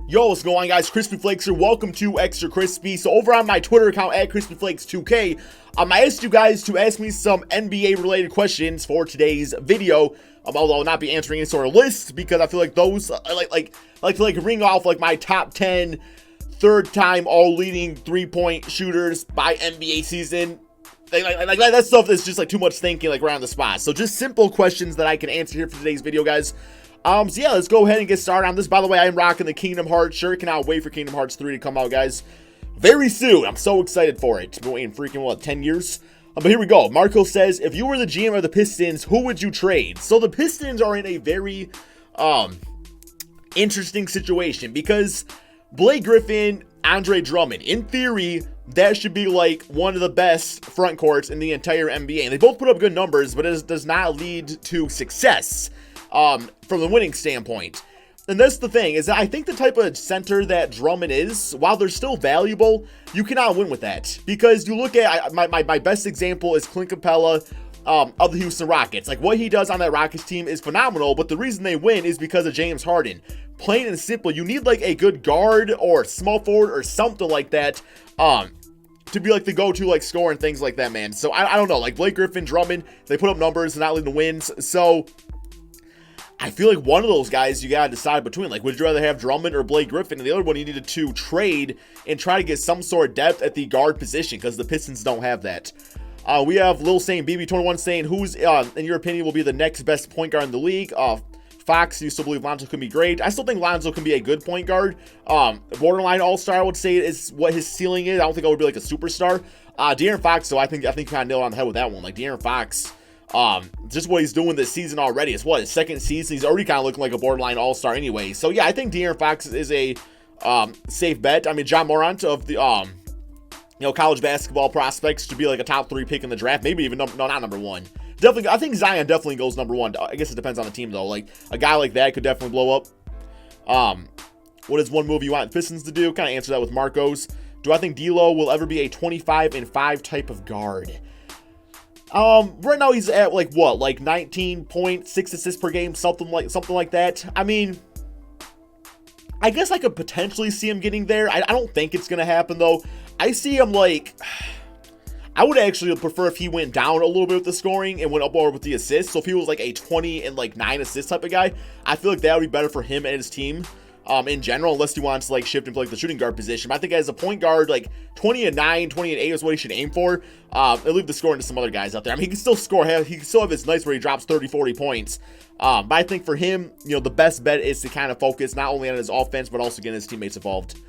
Yo, what's going on, guys? Crispy Flakes here. Welcome to Extra Crispy. So over on my Twitter account at CrispyFlakes2K, I asked you guys to ask me some NBA related questions for today's video. Although I'll not be answering any sort of list because I feel like those like to ring off like my top 10 third-time all-leading three-point shooters by NBA season. Like that stuff is just like too much thinking like around the spot. So just simple questions that I can answer here for today's video, guys. So yeah, let's go ahead and get started on this. By the way, I am rocking the Kingdom Hearts shirt. Cannot wait for Kingdom Hearts 3 to come out, guys. Very soon. I'm so excited for it. Been waiting freaking, 10 years? But here we go. Marco says, if you were the GM of the Pistons, who would you trade? So the Pistons are in a very interesting situation because Blake Griffin, Andre Drummond, in theory, that should be like one of the best front courts in the entire NBA. And they both put up good numbers, but it does not lead to success from the winning standpoint. And that's the thing, is that I think the type of center that Drummond is, while they're still valuable, you cannot win with that. Because you look at, my best example is Clint Capella of the Houston Rockets. Like, what he does on that Rockets team is phenomenal, but the reason they win is because of James Harden. Plain and simple, you need like a good guard or small forward or something like that to be like the go-to like scorer and things like that, man. So I don't know, like Blake Griffin, Drummond, they put up numbers and not leading to wins. So I feel like one of those guys you gotta decide between. Like, would you rather have Drummond or Blake Griffin? And the other one you needed to trade and try to get some sort of depth at the guard position because the Pistons don't have that. We have Lil Saint BB21 saying, who's in your opinion will be the next best point guard in the league? Fox, you still believe Lonzo can be great. I still think Lonzo can be a good point guard. Borderline all-star, I would say, is what his ceiling is. I don't think I would be like a superstar. De'Aaron Fox, so I think you kind of nailed on the head with that one. Like De'Aaron Fox, just what he's doing this season already. It's his second season. He's already kind of looking like a borderline all-star anyway. So yeah, I think De'Aaron Fox is a safe bet. I mean, John Morant of the college basketball prospects should be like a top 3 pick in the draft. Maybe even not number 1. Definitely, I think Zion definitely goes number 1. I guess it depends on the team though. Like a guy like that could definitely blow up. What is one move you want the Pistons to do? Kind of answer that with Marcos. Do I think D'Lo will ever be a 25-5 type of guard? Right now he's at like 19 points, 6 assists per game, something like that. I mean, I guess I could potentially see him getting there. I don't think it's gonna happen though. I see him like, I would actually prefer if he went down a little bit with the scoring and went up more with the assists. So if he was like a 20 and like 9 assist type of guy, I feel like that would be better for him and his team in general, unless he wants to like shift into like the shooting guard position. But I think as a point guard, like 20 and 9, 20 and 8 is what he should aim for. And leave the scoring to some other guys out there. I mean, he can still score. He can still have his nights where he drops 30, 40 points. But I think for him, the best bet is to kind of focus not only on his offense, but also getting his teammates involved.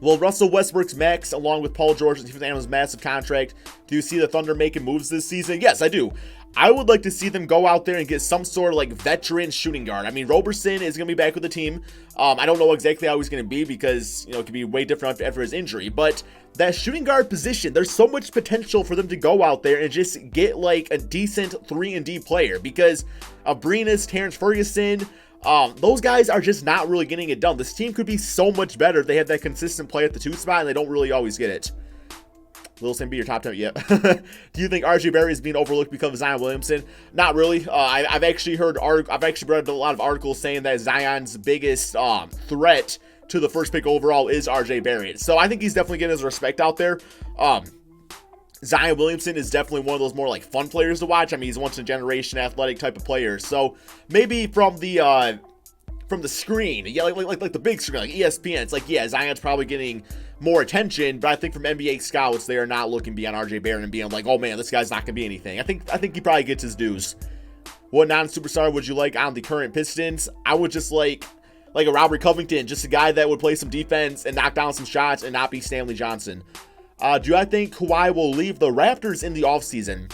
Will Russell Westbrook's max, along with Paul George, Stephen Adams' massive contract, do you see the Thunder making moves this season? Yes, I do. I would like to see them go out there and get some sort of like veteran shooting guard. I mean, Roberson is going to be back with the team. I don't know exactly how he's going to be because, it could be way different after his injury. But that shooting guard position, there's so much potential for them to go out there and just get like a decent 3-and-D player because Abrinas, Terrence Ferguson, those guys are just not really getting it done. This team could be so much better if they have that consistent play at the 2 spot and they don't really always get it. Lil Sam be your top 10, yeah. Do you think RJ Barrett is being overlooked because of Zion Williamson? Not really. I've actually read a lot of articles saying that Zion's biggest threat to the first pick overall is RJ Barrett. So I think he's definitely getting his respect out there. Zion Williamson is definitely one of those more like fun players to watch. I mean, he's once in a generation athletic type of player. So maybe from the screen, yeah, like the big screen, like ESPN, it's like, yeah, Zion's probably getting more attention, but I think from NBA scouts, they are not looking beyond RJ Barrett and being like, oh man, this guy's not gonna be anything. I think he probably gets his dues. What non-superstar would you like on the current Pistons? I would just like a Robert Covington, just a guy that would play some defense and knock down some shots and not be Stanley Johnson. Do I think Kawhi will leave the Raptors in the offseason?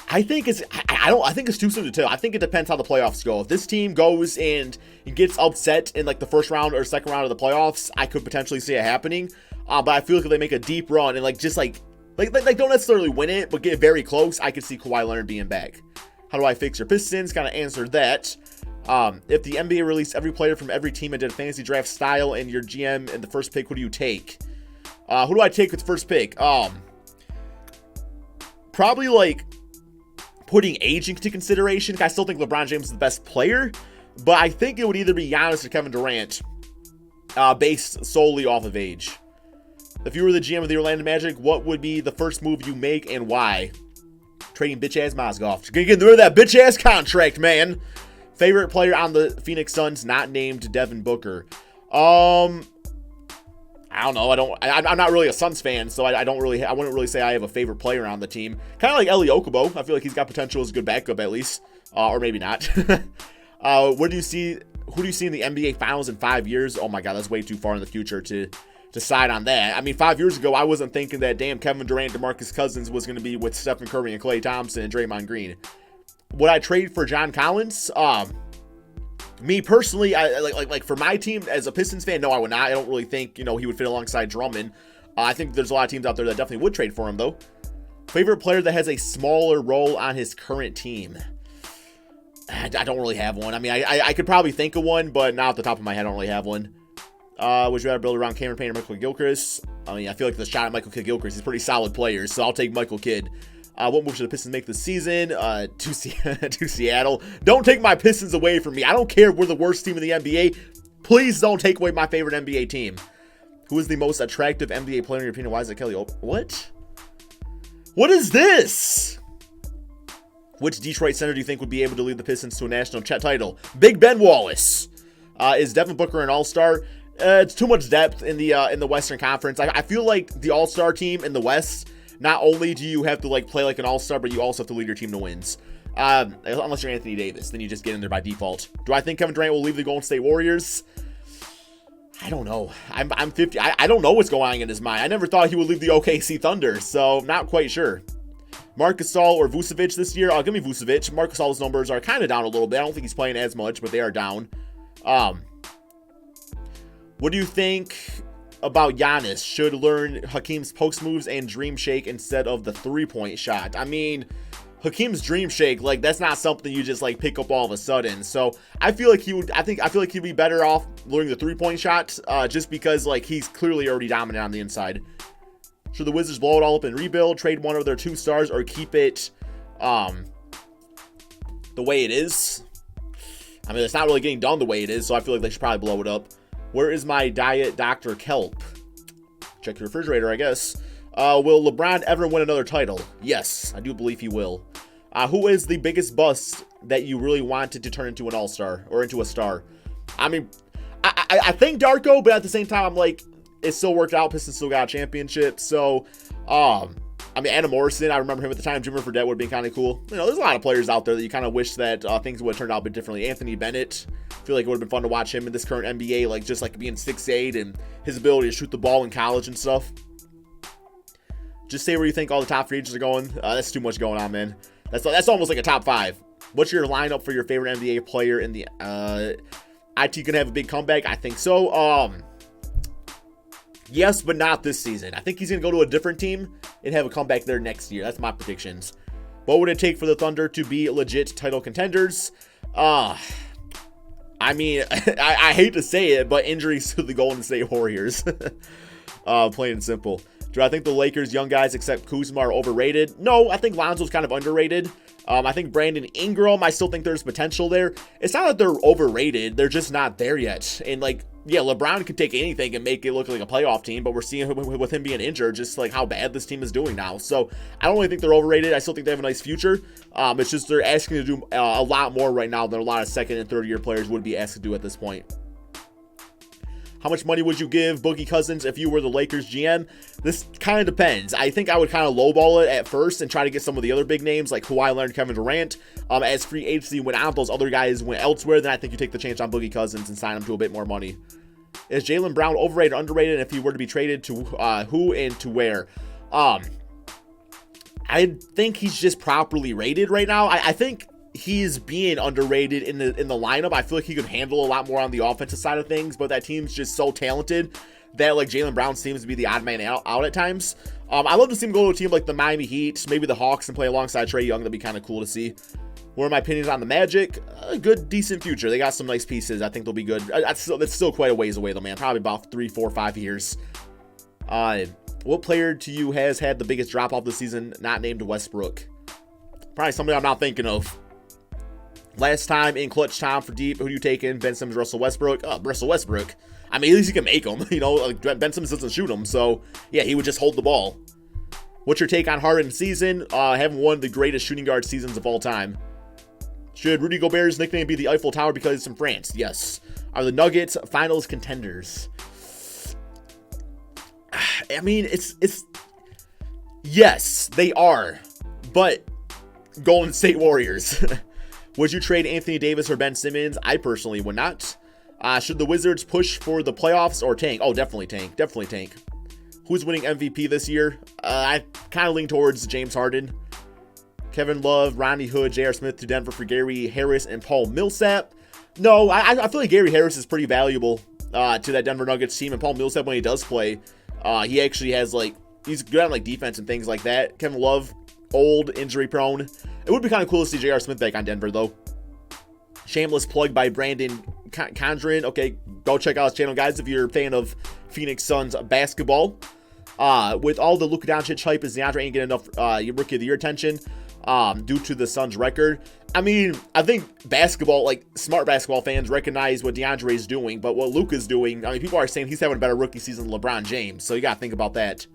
I think it's too soon to tell. I think it depends how the playoffs go. If this team goes and gets upset in like the first round or second round of the playoffs, I could potentially see it happening. But I feel like if they make a deep run and like don't necessarily win it, but get very close, I could see Kawhi Leonard being back. How do I fix your Pistons? Kind of answered that. If the NBA released every player from every team and did a fantasy draft style and your GM and the first pick, who do you take? Who do I take with the first pick? Probably like putting age into consideration. I still think LeBron James is the best player. but I think it would either be Giannis or Kevin Durant, based solely off of age. If you were the GM of the Orlando Magic, what would be the first move you make and why? Trading bitch-ass Mozgov. Gonna get rid of that bitch-ass contract, man. Favorite player on the Phoenix Suns not named Devin Booker. I don't know. I'm not really a Suns fan, so I wouldn't really say I have a favorite player on the team. Kind of like Eli Okubo. I feel like he's got potential as a good backup at least, or maybe not. Who do you see in the NBA Finals in 5 years? Oh my God, that's way too far in the future to decide on that. I mean, 5 years ago, I wasn't thinking that damn Kevin Durant, DeMarcus Cousins was going to be with Stephen Curry and Klay Thompson and Draymond Green. Would I trade for John Collins? Me personally, like for my team as a Pistons fan, no, I would not. I don't really think, he would fit alongside Drummond. I think there's a lot of teams out there that definitely would trade for him, though. Favorite player that has a smaller role on his current team? I don't really have one. I mean, I could probably think of one, but not off the top of my head, I don't really have one. Would you rather build around Cameron Payne or Michael Gilchrist? I mean, I feel like the shot at Michael Kidd-Gilchrist is a pretty solid player, so I'll take Michael Kidd. What move should the Pistons make this season? To Seattle. Don't take my Pistons away from me. I don't care if we're the worst team in the NBA. Please don't take away my favorite NBA team. Who is the most attractive NBA player in your opinion? Why is it Kelly Oubre? What? What is this? Which Detroit center do you think would be able to lead the Pistons to a national title? Big Ben Wallace. Is Devin Booker an all-star? It's too much depth in the Western Conference. I feel like the all-star team in the West, not only do you have to play like an all-star, but you also have to lead your team to wins. Unless you're Anthony Davis, then you just get in there by default. Do I think Kevin Durant will leave the Golden State Warriors? I don't know. I'm 50. I don't know what's going on in his mind. I never thought he would leave the OKC Thunder, so not quite sure. Marc Gasol or Vucevic this year? Give me Vucevic. Marc Gasol's numbers are kind of down a little bit. I don't think he's playing as much, but they are down. What do you think about Giannis? Should learn Hakeem's post moves and dream shake instead of the three-point shot. I mean, Hakeem's dream shake, that's not something you just pick up all of a sudden. So I feel like I feel like he'd be better off learning the three-point shot, just because he's clearly already dominant on the inside. Should the Wizards blow it all up and rebuild, trade one of their 2 stars, or keep it the way it is? I mean, it's not really getting done the way it is, so I feel like they should probably blow it up. Where is my diet Dr. Kelp? Check your refrigerator, I guess. Will LeBron ever win another title? Yes, I do believe he will. Who is the biggest bust that you really wanted to turn into an all-star or into a star? I mean, I think Darko, but at the same time, I'm like, it still worked out. Pistons still got a championship. So, I mean, Adam Morrison, I remember him at the time. Jimmer Fredette would have been kind of cool. There's a lot of players out there that you kind of wish that things would have turned out a bit differently. Anthony Bennett, I feel like it would have been fun to watch him in this current NBA, just being 6'8" and his ability to shoot the ball in college and stuff. Just say where you think all the top free agents are going. That's too much going on, man. That's almost like a top 5. What's your lineup for your favorite NBA player in the IT gonna have a big comeback? I think so. Yes, but not this season. I think he's going to go to a different team and have a comeback there next year. That's my predictions. What would it take for the Thunder to be legit title contenders? I mean, I hate to say it, but injuries to the Golden State Warriors. Plain and simple. Do I think the Lakers' young guys except Kuzma are overrated? No, I think Lonzo's kind of underrated. I think Brandon Ingram, I still think there's potential there. It's not that they're overrated. They're just not there yet. And yeah, LeBron can take anything and make it look like a playoff team, but we're seeing with him being injured, just how bad this team is doing now. So I don't really think they're overrated. I still think they have a nice future. It's just they're asking to do a lot more right now than a lot of second and third year players would be asked to do at this point. How much money would you give Boogie Cousins if you were the Lakers GM? This kind of depends. I think I would kind of lowball it at first and try to get some of the other big names like Kawhi Leonard, Kevin Durant. As free agency went out, those other guys went elsewhere, then I think you take the chance on Boogie Cousins and sign him to a bit more money. Is Jaylen Brown overrated or underrated? And if he were to be traded, to who and to where? I think he's just properly rated right now. I think he's being underrated in the lineup. I feel like he could handle a lot more on the offensive side of things, but that team's just so talented that Jaylen Brown seems to be the odd man out at times. I love to see him go to a team like the Miami Heat, maybe the Hawks, and play alongside Trae Young. That'd be kind of cool to see. What are my opinions on the Magic? A good, decent future. They got some nice pieces. I think they'll be good. That's still quite a ways away, though, man. Probably about 3, 4, 5 years. What player to you has had the biggest drop-off this season, not named Westbrook? Probably somebody I'm not thinking of. Last time in clutch time for deep, who do you take in? Ben Simmons, Russell Westbrook? Oh, Russell Westbrook. I mean, at least he can make them. You know, like Ben Simmons doesn't shoot them, so yeah, he would just hold the ball. What's your take on Harden's season? Having one of the greatest shooting guard seasons of all time. Should Rudy Gobert's nickname be the Eiffel Tower because it's from France? Yes. Are the Nuggets finals contenders? I mean, it's yes, they are, but Golden State Warriors. Would you trade Anthony Davis or Ben Simmons? I personally would not. Should the Wizards push for the playoffs or tank? Oh, definitely tank. Definitely tank. Who's winning MVP this year? I kind of lean towards James Harden. Kevin Love, Ronnie Hood, J.R. Smith to Denver for Gary Harris and Paul Millsap. No, I feel like Gary Harris is pretty valuable to that Denver Nuggets team. And Paul Millsap, when he does play, he actually has, like, he's good at, like, defense and things like that. Kevin Love, old, injury prone. It would be kind of cool to see J.R. Smith back on Denver, though. Shameless plug by Brandon Condren. Okay, go check out his channel, guys, if you're a fan of Phoenix Suns basketball. With all the Luka Doncic hype, is DeAndre ain't getting enough Rookie of the Year attention due to the Suns' record. I mean, I think basketball, like, smart basketball fans recognize what DeAndre is doing, but what Luka's doing, I mean, people are saying he's having a better rookie season than LeBron James, so you gotta think about that.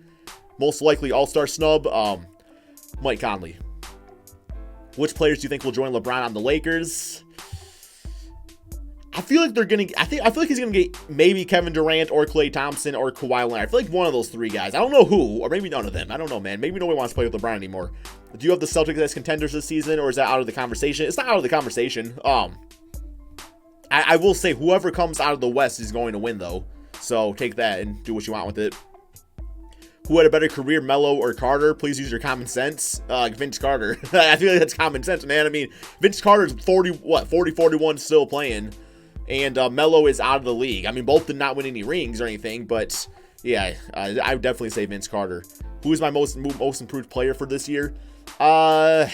Most likely All-Star snub, Mike Conley. Which players do you think will join LeBron on the Lakers? I feel like they're gonna. I feel like he's gonna get maybe Kevin Durant or Klay Thompson or Kawhi Leonard. I feel like one of those three guys. I don't know who, or maybe none of them. I don't know, man. Maybe nobody wants to play with LeBron anymore. Do you have the Celtics as contenders this season, or is that out of the conversation? It's not out of the conversation. I will say whoever comes out of the West is going to win, though. So take that and do what you want with it. Who had a better career, Melo or Carter? Please use your common sense. Vince Carter. I feel like that's common sense, man. I mean, Vince Carter's 41 still playing. And Melo is out of the league. I mean, both did not win any rings or anything, but yeah, I would definitely say Vince Carter. Who is my most improved player for this year? Probably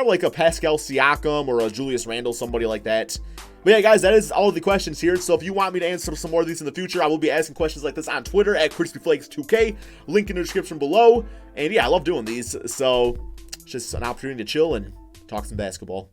like a Pascal Siakam or a Julius Randle, somebody like that. But yeah, guys, that is all of the questions here. So if you want me to answer some more of these in the future, I will be asking questions like this on Twitter at CrispyFlakes2K. Link in the description below. And yeah, I love doing these. So it's just an opportunity to chill and talk some basketball.